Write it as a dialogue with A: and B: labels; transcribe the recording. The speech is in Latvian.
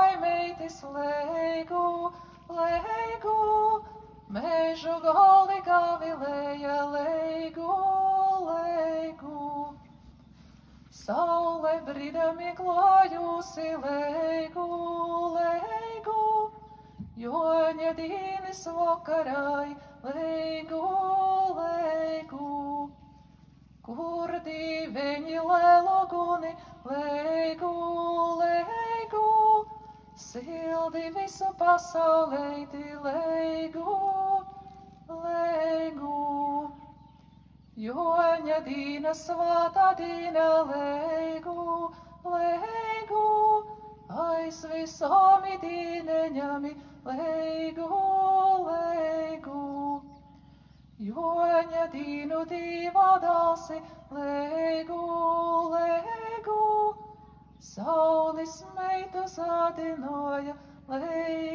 A: laimītis leigu, leigu, mežu gali gavilēja leigu, leigu. Saule brīdami klojusi leigu, leigu, Joņa dīnis vakarai leigu, leigu. Kur diveņi lēloguni leigu, leigu, sildi visu pasauleiti leigu, leigu. Joņa dīna svātā dīna leigu, leigu, aiz visomi dīneņami leigu, leigu. Joņa dīnu dīva dalsi leigu, leigu, saulis meitu sādinoja leigu.